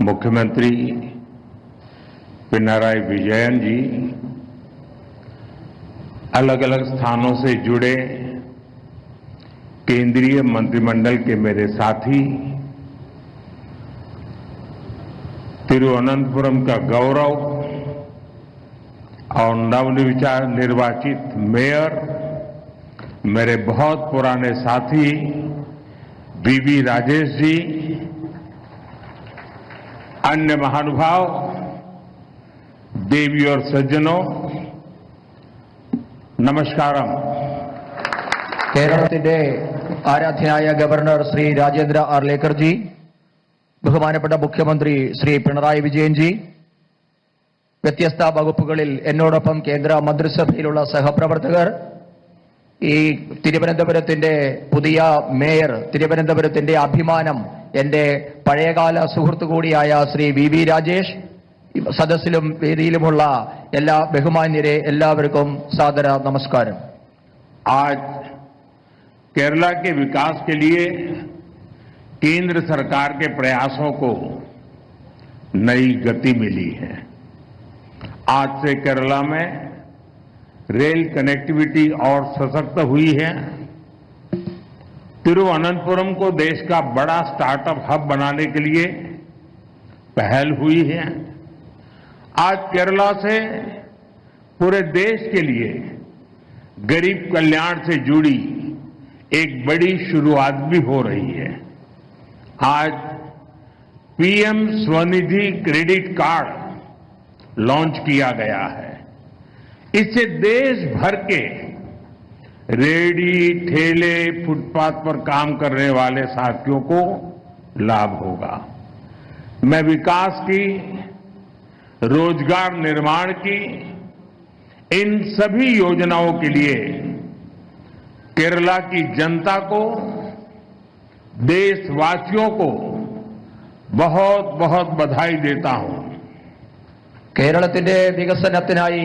मुख्यमंत्री पिनराई विजयन जी, अलग अलग स्थानों से जुड़े केंद्रीय मंत्रिमंडल के मेरे साथी, तिरुवनंतपुरम का गौरव और नवनिर्वाचित मेयर, मेरे बहुत पुराने साथी वीवी राजेश जी, अन्य महानुभाव, देवी और सज्जनों, नमस्कारम। കേരളത്തിന്റെ ആരാധ്യനായ ഗവർണർ ശ്രീ രാജേന്ദ്ര ആർലേക്കർ ജി, ബഹുമാനപ്പെട്ട മുഖ്യമന്ത്രി ശ്രീ പിണറായി വിജയൻ ജി, വ്യത്യസ്ത വകുപ്പുകളിൽ എന്നോടൊപ്പം കേന്ദ്ര മന്ത്രിസഭയിലുള്ള സഹപ്രവർത്തകർ, ഈ തിരുവനന്തപുരത്തിന്റെ പുതിയ മേയർ, തിരുവനന്തപുരത്തിന്റെ അഭിമാനം, എന്റെ പഴയകാല സുഹൃത്തു കൂടിയായ ശ്രീ വി രാജേഷ്, സദസ്സിലും വേദിയിലുമുള്ള എല്ലാ ബഹുമാന്യരെ എല്ലാവർക്കും സാദര നമസ്കാരം। आज केरला के विकास के लिए केंद्र सरकार के प्रयासों को नई गति मिली है। आज से केरला में रेल कनेक्टिविटी और सशक्त हुई है। तिरुवनंतपुरम को देश का बड़ा स्टार्टअप हब बनाने के लिए पहल हुई है। आज केरला से पूरे देश के लिए गरीब कल्याण से जुड़ी एक बड़ी शुरुआत भी हो रही है। आज PM Svanidhi credit card launch किया गया है। इससे देश भर के रेहड़ी, ठेले, फुटपाथ पर काम करने वाले साथियों को लाभ होगा। मैं विकास की, रोजगार निर्माण की इन सभी योजनाओं के लिए केरला की जनता को, देशवासियों को बहुत बहुत बधाई देता हूं। കേരളത്തിന്റെ വികസനത്തിനായി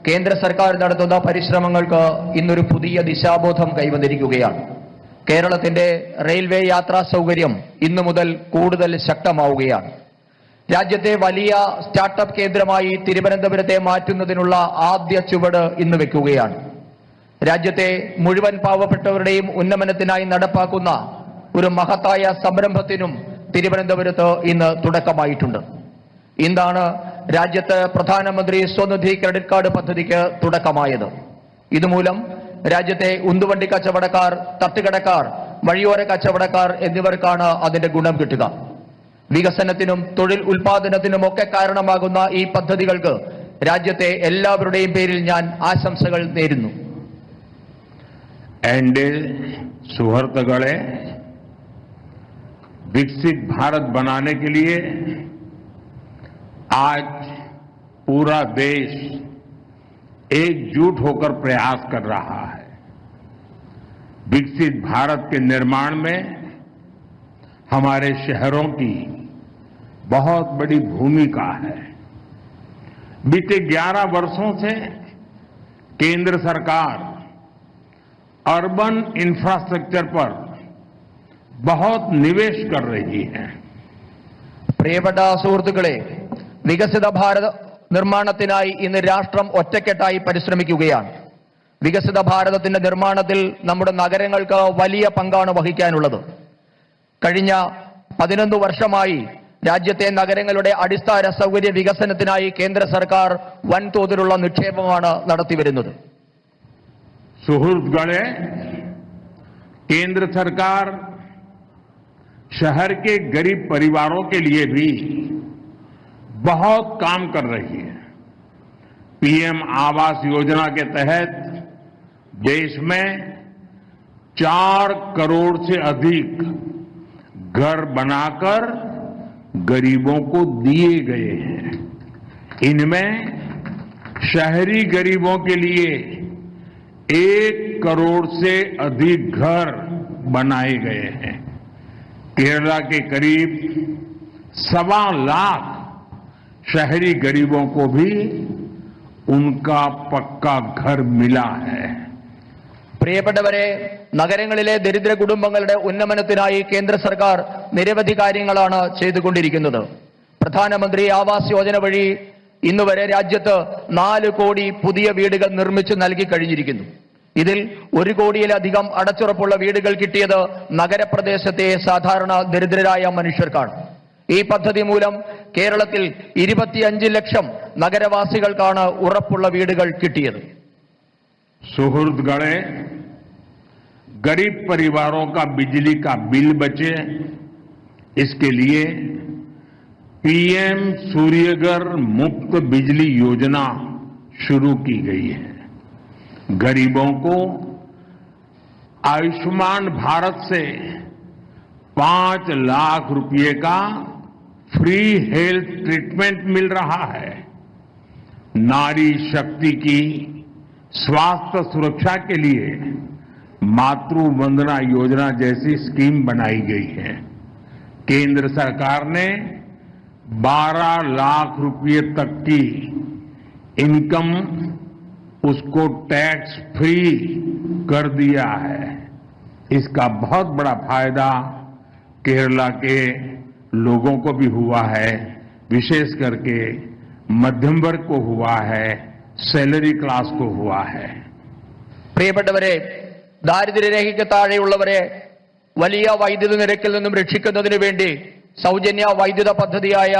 കേന്ദ്ര സർക്കാർ നടത്തുന്ന പരിശ്രമങ്ങൾക്ക് ഇന്നൊരു പുതിയ ദിശാബോധം കൈവന്നിരിക്കുകയാണ്। കേരളത്തിന്റെ റെയിൽവേ യാത്രാ സൗകര്യം ഇന്നു മുതൽ കൂടുതൽ ശക്തമാവുകയാണ്। രാജ്യത്തെ വലിയ സ്റ്റാർട്ടപ്പ് കേന്ദ്രമായി തിരുവനന്തപുരത്തെ മാറ്റുന്നതിനുള്ള ആദ്യ ചുവട് ഇന്ന് വെക്കുകയാണ്। രാജ്യത്തെ മുഴുവൻ പാവപ്പെട്ടവരുടെയും ഉന്നമനത്തിനായി നടപ്പാക്കുന്ന ഒരു മഹത്തായ സംരംഭത്തിനും തിരുവനന്തപുരത്ത് ഇന്ന് തുടക്കമായിട്ടുണ്ട്। ഇന്നാണ് രാജ്യത്ത് പ്രധാനമന്ത്രി സ്വനിധി ക്രെഡിറ്റ് കാർഡ് പദ്ധതിക്ക് തുടക്കമായത്। ഇതുമൂലം രാജ്യത്തെ ഉന്തുവണ്ടി കച്ചവടക്കാർ, തട്ടുകടക്കാർ, വഴിയോര കച്ചവടക്കാർ എന്നിവർക്കാണ് അതിന്റെ ഗുണം കിട്ടുക। വികസനത്തിനും തൊഴിൽ ഉൽപാദനത്തിനുമൊക്കെ കാരണമാകുന്ന ഈ പദ്ധതികൾക്ക് രാജ്യത്തെ എല്ലാവരുടെയും പേരിൽ ഞാൻ ആശംസകൾ നേരുന്നു। एंडे सुहृतगणे, विकसित भारत बनाने के लिए आज पूरा देश एकजुट होकर प्रयास कर रहा है। विकसित भारत के निर्माण में हमारे शहरों की बहुत बड़ी भूमिका है। बीते 11 वर्षों से केंद्र सरकार अर्बन इंफ्रास्ट्रक्चर पर बहुत निवेश कर रही है। പ്രിയപ്പെട്ട സുഹൃത്തുക്കളെ, വികസിത ഭാരത നിർമ്മാണത്തിനായി ഇന്ന് രാഷ്ട്രം ഒറ്റക്കെട്ടായി പരിശ്രമിക്കുകയാണ്। വികസിത ഭാരതത്തിന്റെ നിർമ്മാണത്തിൽ നമ്മുടെ നഗരങ്ങൾക്ക് വലിയ പങ്കാണ് വഹിക്കാനുള്ളത്। കഴിഞ്ഞ 11 വർഷമായി രാജ്യത്തെ നഗരങ്ങളുടെ അടിസ്ഥാന സൗകര്യ വികസനത്തിനായി കേന്ദ്ര സർക്കാർ വൻതോതിലുള്ള നിക്ഷേപമാണ് നടത്തിവരുന്നത്। सुहृदगणे, केंद्र सरकार शहर के गरीब परिवारों के लिए भी बहुत काम कर रही है। पीएम आवास योजना के तहत देश में 4 करोड़ से अधिक घर बनाकर गरीबों को दिए गए हैं। इनमें शहरी गरीबों के लिए 1 करोड़ से अधिक घर बनाए गए हैं। केरला के करीब 1.25 लाख शहरी गरीबों को भी उनका पक्का घर मिला है। പ്രിയപ്പെട്ടവരെ, നഗരങ്ങളിലെ ദരിദ്ര കുടുംബങ്ങളുടെ ഉന്നമനത്തിനായി കേന്ദ്ര സർക്കാർ നിരവധി കാര്യങ്ങളാണ് ചെയ്തുകൊണ്ടിരിക്കുന്നത്। പ്രധാനമന്ത്രി ആവാസ് യോജന വഴി ഇന്നുവരെ രാജ്യത്ത് 4 കോടി പുതിയ വീടുകൾ നിർമ്മിച്ചു നൽകി കഴിഞ്ഞിരിക്കുന്നു. ഇതിൽ 1 കോടിയിലധികം അടച്ചുറപ്പുള്ള വീടുകൾ കിട്ടിയത് നഗരപ്രദേശത്തെ സാധാരണ ദരിദ്രരായ മനുഷ്യർക്കാണ്. ഈ പദ്ധതി മൂലം കേരളത്തിൽ 25 ലക്ഷം നഗരവാസികൾക്കാണ് ഉറപ്പുള്ള വീടുകൾ കിട്ടിയത്. सुहृदगणे, गरीब परिवारों का बिजली का बिल बचे, इसके लिए पीएम सूर्यघर मुफ्त बिजली योजना शुरू की गई है. गरीबों को आयुष्मान भारत से 5 लाख रुपए का फ्री हेल्थ ट्रीटमेंट मिल रहा है. नारी शक्ति की स्वास्थ्य सुरक्षा के लिए मातृ वंदना योजना जैसी स्कीम बनाई गई है. केंद्र सरकार ने 12 लाख रुपए तक की इनकम उसको टैक्स फ्री कर दिया है. इसका बहुत बड़ा फायदा केरला के लोगों को भी हुआ है, विशेष करके मध्यम वर्ग को हुआ है, सैलरी क्लास को हुआ है. പ്രിയപ്പെട്ടവരെ, ദാരിദ്ര്യരേഖയ്ക്ക് താഴെയുള്ളവരെ വലിയ വൈദ്യുതി നിരക്കിൽ നിന്നും രക്ഷിക്കുന്നതിനു വേണ്ടി സൗജന്യ വൈദ്യുത പദ്ധതിയായ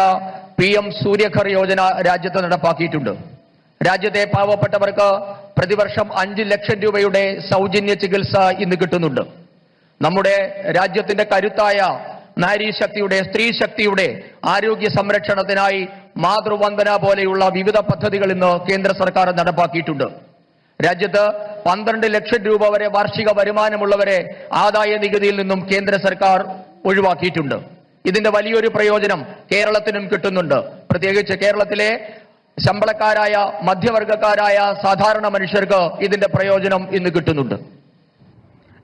PM സൂര്യഘർ യോജന രാജ്യത്ത് നടപ്പാക്കിയിട്ടുണ്ട്. രാജ്യത്തെ പാവപ്പെട്ടവർക്ക് പ്രതിവർഷം 5 ലക്ഷം രൂപയുടെ സൗജന്യ ചികിത്സ ഇന്ന് കിട്ടുന്നുണ്ട്. നമ്മുടെ രാജ്യത്തിന്റെ കരുത്തായ നാരീശക്തിയുടെ, സ്ത്രീ ശക്തിയുടെ ആരോഗ്യ സംരക്ഷണത്തിനായി മാതൃവന്ദന പോലെയുള്ള വിവിധ പദ്ധതികൾ ഇന്ന് കേന്ദ്ര സർക്കാർ നടപ്പാക്കിയിട്ടുണ്ട്. രാജ്യത്ത് 12 ലക്ഷം രൂപ വരെ വാർഷിക വരുമാനമുള്ളവരെ ആദായ നികുതിയിൽ നിന്നും കേന്ദ്ര സർക്കാർ ഒഴിവാക്കിയിട്ടുണ്ട്. ഇതിന്റെ വലിയൊരു പ്രയോജനം കേരളത്തിനും കിട്ടുന്നുണ്ട്. പ്രത്യേകിച്ച് കേരളത്തിലെ ശമ്പളക്കാരായ, മധ്യവർഗക്കാരായ സാധാരണ മനുഷ്യർക്ക് ഇതിന്റെ പ്രയോജനം ഇന്ന് കിട്ടുന്നുണ്ട്.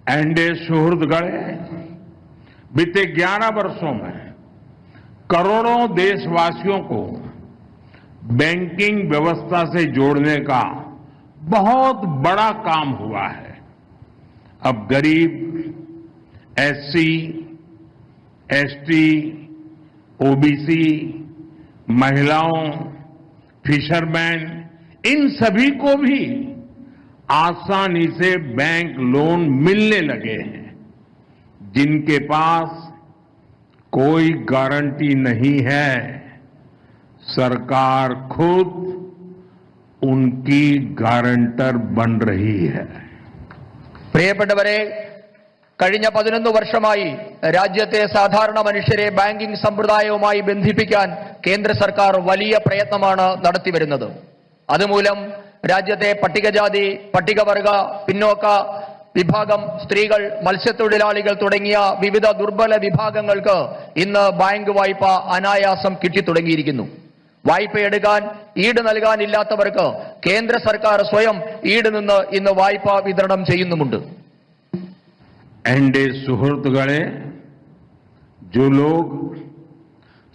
एनडीए सुहृदगणे, बीते 11 वर्षों में करोड़ों देशवासियों को बैंकिंग व्यवस्था से जोड़ने का बहुत बड़ा काम हुआ है. अब गरीब, SC, ST, OBC, महिलाओं, फिशरमैन, इन सभी को भी आसानी से बैंक लोन मिलने लगे हैं. जिनके पास कोई गारंटी नहीं है, सरकार खुद उनकी गारंटर बन रही है. പ്രിയപ്പെട്ടവരെ, കഴിഞ്ഞ 11 വർഷമായി രാജ്യത്തെ സാധാരണ മനുഷ്യരെ ബാങ്കിംഗ് സമ്പ്രദായവുമായി ബന്ധിപ്പിക്കാൻ കേന്ദ്ര സർക്കാർ വലിയ പ്രയത്നമാണ് നടത്തിവരുന്നത്. അതുമൂലം രാജ്യത്തെ പട്ടികജാതി, പട്ടികവർഗ, പിന്നോക്ക വിഭാഗം, സ്ത്രീകൾ, മത്സ്യത്തൊഴിലാളികൾ തുടങ്ങിയ വിവിധ ദുർബല വിഭാഗങ്ങൾക്ക് ഇന്ന് ബാങ്ക് വായ്പ അനായാസം കിട്ടിത്തുടങ്ങിയിരിക്കുന്നു. വായ്പയെടുക്കാൻ ഈട് നൽകാനില്ലാത്തവർക്ക് കേന്ദ്ര സർക്കാർ സ്വയം ഈട് നിന്ന് ഇന്ന് വായ്പ വിതരണം ചെയ്യുന്നുമുണ്ട്. एनडीए सुहृदगणे, जो लोग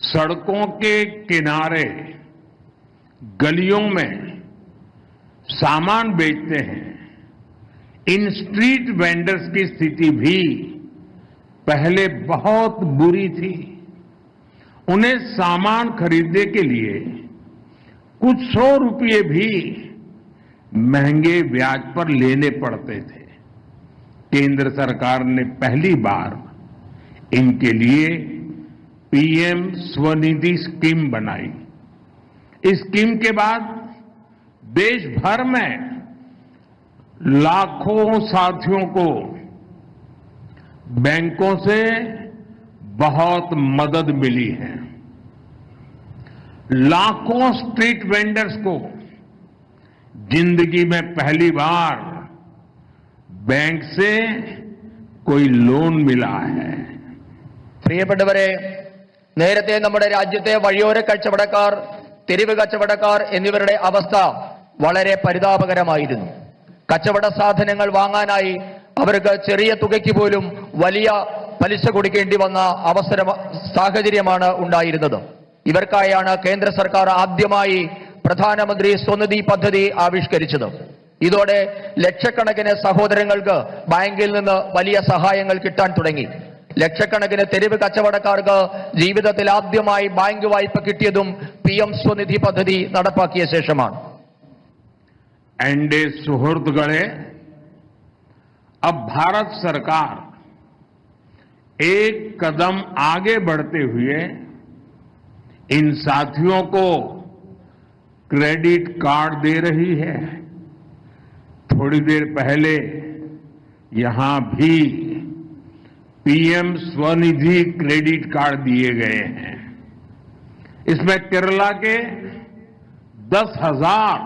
सड़कों के किनारे, गलियों में सामान बेचते हैं, इन स्ट्रीट वेंडर्स की स्थिति भी पहले बहुत बुरी थी. उन्हें सामान खरीदने के लिए कुछ 100 रुपये भी महंगे ब्याज पर लेने पड़ते थे. केंद्र सरकार ने पहली बार इनके लिए PM स्वनिधि स्कीम बनाई. इस स्कीम के बाद देश भर में लाखों साथियों को बैंकों से बहुत मदद मिली है. लाखों स्ट्रीट वेंडर्स को जिंदगी में पहली बार बैंक से कोई लोन मिला है. പ്രിയപ്പെട്ടവരെ, നേരത്തെ നമ്മുടെ രാജ്യത്തെ വഴിയോര കച്ചവടക്കാർ, തെരുവ് കച്ചവടക്കാർ എന്നിവരുടെ അവസ്ഥ വളരെ പരിതാപകരമായിരുന്നു. കച്ചവട സാധനങ്ങൾ വാങ്ങാനായി അവർക്ക് ചെറിയ തുകയ്ക്ക് പോലും വലിയ പലിശ കൊടുക്കേണ്ടി വന്ന സാഹചര്യമാണ് ഉണ്ടായിരുന്നത്. ഇവർക്കായാണ് കേന്ദ്ര സർക്കാർ ആദ്യമായി പ്രധാനമന്ത്രി സ്വനിധി പദ്ധതി ആവിഷ്കരിച്ചത്. ഇതോടെ ലക്ഷക്കണക്കിന് സഹോദരങ്ങൾക്ക് ബാങ്കിൽ നിന്ന് വലിയ സഹായങ്ങൾ കിട്ടാൻ തുടങ്ങി. ലക്ഷക്കണക്കിന് തെരുവ് കച്ചവടക്കാർക്ക് ജീവിതത്തിൽ ആദ്യമായി ബാങ്ക് വായ്പ കിട്ടിയതും PM സ്വനിധി പദ്ധതി നടപ്പാക്കിയ ശേഷമാണ്. एनडीए सुहृदगणे, अब भारत सरकार एक कदम आगे बढ़ते हुए इन साथियों को क्रेडिट कार्ड दे रही है. थोड़ी देर पहले यहां भी PM स्वनिधि क्रेडिट कार्ड दिए गए हैं. इसमें केरला के 10,000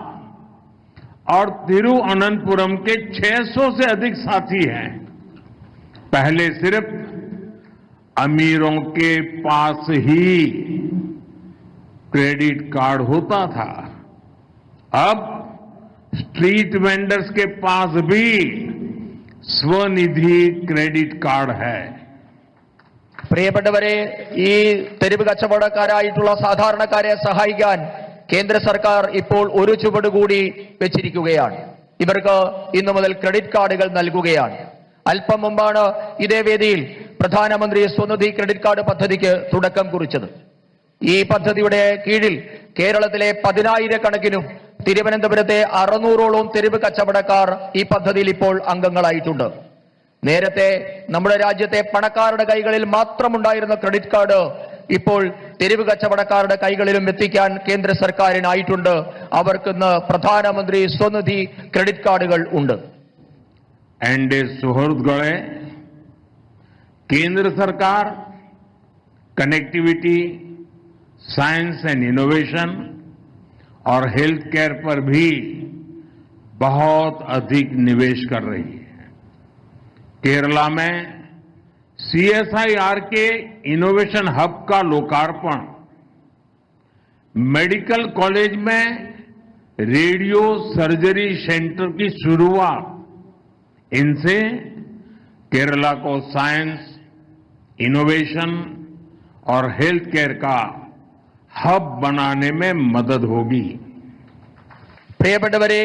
और तिरुअनंतपुरम के 600 से अधिक साथी हैं. पहले सिर्फ अमीरों के पास ही क्रेडिट कार्ड होता था. अब स्ट्रीट वेंडर्स के पास भी स्वनिधि क्रेडिट कार्ड है. പ്രിയപ്പെട്ടവരെ, ഈ തെരുവ് കച്ചവടക്കാരായിട്ടുള്ള സാധാരണക്കാരെ സഹായിക്കാൻ കേന്ദ്ര സർക്കാർ ഇപ്പോൾ ഒരു ചുവട് കൂടി വെച്ചിരിക്കുകയാണ്. ഇവർക്ക് ഇന്നു മുതൽ ക്രെഡിറ്റ് കാർഡുകൾ നൽകുകയാണ്. അല്പം മുമ്പാണ് ഇതേ വേദിയിൽ പ്രധാനമന്ത്രി സ്വനിധി ക്രെഡിറ്റ് കാർഡ് പദ്ധതിക്ക് തുടക്കം കുറിച്ചത്. ഈ പദ്ധതിയുടെ കീഴിൽ കേരളത്തിലെ 10,000 കണക്കിനും തിരുവനന്തപുരത്തെ 600ഓളം തെരുവ് കച്ചവടക്കാർ ഈ പദ്ധതിയിൽ ഇപ്പോൾ അംഗങ്ങളായിട്ടുണ്ട്. നേരത്തെ നമ്മുടെ രാജ്യത്തെ പണക്കാരുടെ കൈകളിൽ മാത്രമുണ്ടായിരുന്ന ക്രെഡിറ്റ് കാർഡ് ഇപ്പോൾ തെരുവ് കച്ചവടക്കാരുടെ കൈകളിലും എത്തിക്കാൻ കേന്ദ്ര സർക്കാരിനായിട്ടുണ്ട്. അവർക്കിന്ന് പ്രധാനമന്ത്രി സ്വനിധി ക്രെഡിറ്റ് കാർഡുകൾ ഉണ്ട്. एनडीए सुहृदगणे, केंद्र सरकार कनेक्टिविटी, साइंस एंड इनोवेशन और हेल्थ केयर पर भी बहुत अधिक निवेश कर रही है. केरला में CSIR के इनोवेशन हब का लोकार्पण, मेडिकल कॉलेज में रेडियो सर्जरी सेंटर की शुरुआत, इनसे केरला को साइंस, इनोवेशन और हेल्थ केयर का हब बनाने में मदद होगी. പ്രിയപ്പെട്ടവരെ,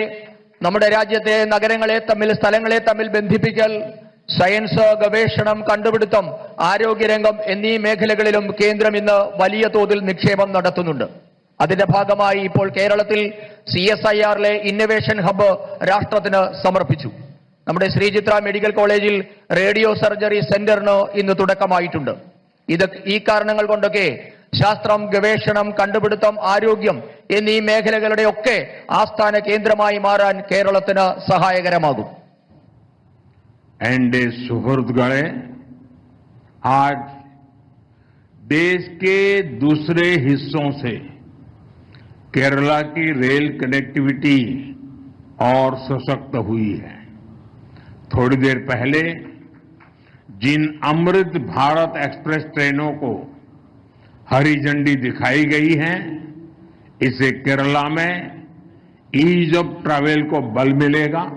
നമ്മുടെ രാജ്യത്തെ നഗരങ്ങളെ തമ്മിൽ, സ്ഥലങ്ങളെ തമ്മിൽ ബന്ധിപ്പിക്കൽ, സയൻസ്, ഗവേഷണം, കണ്ടുപിടുത്തം, ആരോഗ്യരംഗം എന്നീ മേഖലകളിലും കേന്ദ്രം ഇന്ന് വലിയ തോതിൽ നിക്ഷേപം നടത്തുന്നുണ്ട്. അതിന്റെ ഭാഗമായി ഇപ്പോൾ കേരളത്തിൽ CSIRലെ ഇന്നൊവേഷൻ ഹബ്ബ് രാഷ്ട്രത്തിന് സമർപ്പിച്ചു. നമ്മുടെ ശ്രീചിത്ര മെഡിക്കൽ കോളേജിൽ റേഡിയോ സർജറി സെന്ററിന് ഇന്ന് തുടക്കമായിട്ടുണ്ട്. ഈ കാരണങ്ങൾ കൊണ്ടൊക്കെ ശാസ്ത്രം, ഗവേഷണം, കണ്ടുപിടുത്തം, ആരോഗ്യം എന്നീ മേഖലകളുടെ ഒക്കെ ആസ്ഥാന കേന്ദ്രമായി മാറാൻ കേരളത്തിന് സഹായകരമാകും. एनडीए सुहृदगणे, आज देश के दूसरे हिस्सों से केरला की रेल कनेक्टिविटी और सशक्त हुई है. थोड़ी देर पहले जिन अमृत भारत एक्सप्रेस ट्रेनों को हरी झंडी दिखाई गई है, इससे केरला में ईज ऑफ ट्रैवल को बल मिलेगा.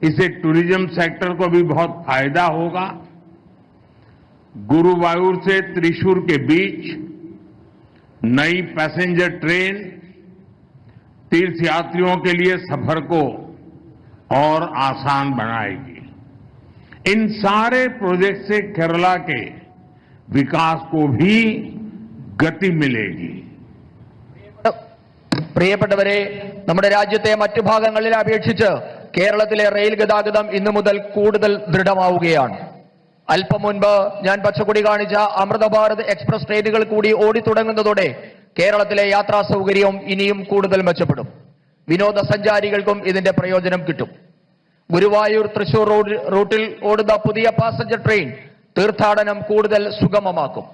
इससे टूरिज्म सेक्टर को भी बहुत फायदा होगा. गुरुवायूर से त्रिशूर के बीच नई पैसेंजर ट्रेन तीर्थयात्रियों के लिए सफर को और आसान बनाएगी. इन सारे प्रोजेक्ट से केरला के विकास को भी गति मिलेगी. പ്രിയപ്പെട്ടവരെ, നമ്മുടെ രാജ്യത്തെ മറ്റു ഭാഗങ്ങളിൽ അപേക്ഷിച്ച് കേരളത്തിലെ റെയിൽ ഗതാഗതം ഇന്നു മുതൽ കൂടുതൽ ദൃഢമാവുകയാണ്. അല്പം മുൻപ് ഞാൻ പച്ചക്കൊടി കാണിച്ച അമൃത ഭാരത് എക്സ്പ്രസ് ട്രെയിനുകൾ കൂടി ഓടിത്തുടങ്ങുന്നതോടെ കേരളത്തിലെ യാത്രാ സൗകര്യം ഇനിയും കൂടുതൽ മെച്ചപ്പെടും. വിനോദസഞ്ചാരികൾക്കും ഇതിന്റെ പ്രയോജനം കിട്ടും. ഗുരുവായൂർ തൃശൂർ റൂട്ടിൽ ഓടുന്ന പുതിയ പാസഞ്ചർ ട്രെയിൻ തീർത്ഥാടനം കൂടുതൽ സുഗമമാക്കും.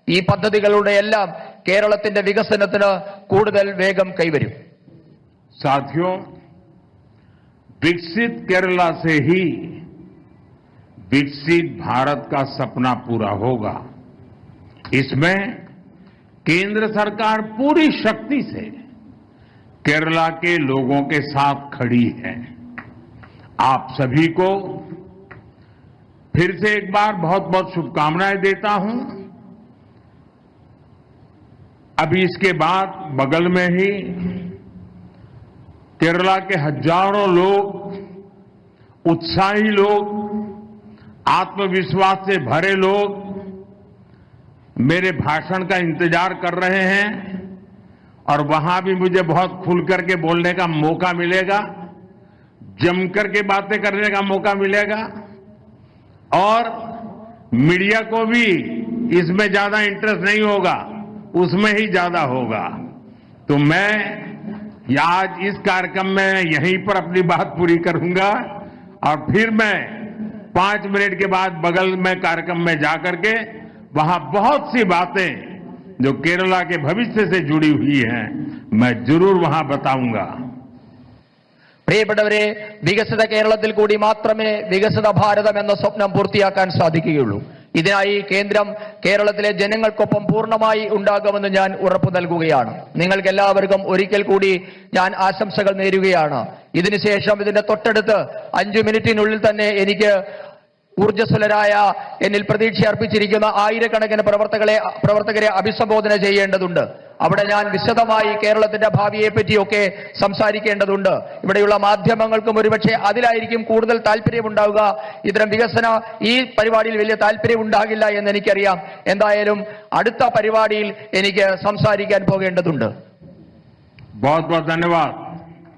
ഈ പദ്ധതികളുടെ എല്ലാം കേരളത്തിന്റെ വികസനത്തിന് കൂടുതൽ വേഗം കൈവരും. साथियों, विकसित केरला से ही विकसित भारत का सपना पूरा होगा. इसमें केंद्र सरकार पूरी शक्ति से केरला के लोगों के साथ खड़ी है. आप सभी को फिर से एक बार बहुत बहुत शुभकामनाएं देता हूं. अभी इसके बाद बगल में ही केरला के हजारों लोग, उत्साही लोग आत्मविश्वास से भरे लोग मेरे भाषण का इंतजार कर रहे हैं और वहां भी मुझे बहुत खुल करके बोलने का मौका मिलेगा, जमकर के बातें करने का मौका मिलेगा और मीडिया को भी इसमें ज्यादा इंटरेस्ट नहीं होगा, उसमें ही ज्यादा होगा। तो मैं आज इस कार्यक्रम में यहीं पर अपनी बात पूरी करूंगा और फिर मैं 5 मिनट के बाद बगल में कार्यक्रम में जाकर के वहां बहुत सी बातें जो केरला के भविष्य से जुड़ी हुई हैं मैं जरूर वहां बताऊंगा। പ്രിയപ്പെട്ടവരെ, വികസിത കേരളത്തിൽ കൂടി മാത്രമേ വികസിത ഭാരതം എന്ന സ്വപ്നം പൂർത്തിയാക്കാൻ സാധിക്കുകയുള്ളൂ. ഇതിനായി കേന്ദ്രം കേരളത്തിലെ ജനങ്ങൾക്കൊപ്പം പൂർണ്ണമായി ഉണ്ടാകുമെന്ന് ഞാൻ ഉറപ്പു നൽകുകയാണ്. നിങ്ങൾക്ക് എല്ലാവർക്കും ഒരിക്കൽ കൂടി ഞാൻ ആശംസകൾ നേരുകയാണ്. ഇതിനുശേഷം ഇതിന്റെ തൊട്ടടുത്ത് 5 മിനിറ്റിനുള്ളിൽ തന്നെ എനിക്ക് ഊർജ്ജസ്വലരായ എന്നിൽ പ്രതീക്ഷ അർപ്പിച്ചിരിക്കുന്ന ആയിരക്കണക്കിന് പ്രവർത്തകരെ അഭിസംബോധന ചെയ്യേണ്ടതുണ്ട്. അവിടെ ഞാൻ വിശദമായി കേരളത്തിന്റെ ഭാവിയെ പറ്റിയൊക്കെ സംസാരിക്കേണ്ടതുണ്ട്. ഇവിടെയുള്ള മാധ്യമങ്ങൾക്കും ഒരുപക്ഷെ അതിലായിരിക്കും കൂടുതൽ താല്പര്യമുണ്ടാവുക. ഇത്തരം ഈ പരിപാടിയിൽ വലിയ താല്പര്യം ഉണ്ടാകില്ല എന്ന് എനിക്കറിയാം. എന്തായാലും അടുത്ത പരിപാടിയിൽ എനിക്ക് സംസാരിക്കാൻ പോകേണ്ടതുണ്ട്. बहुत बहुत धन्यवाद।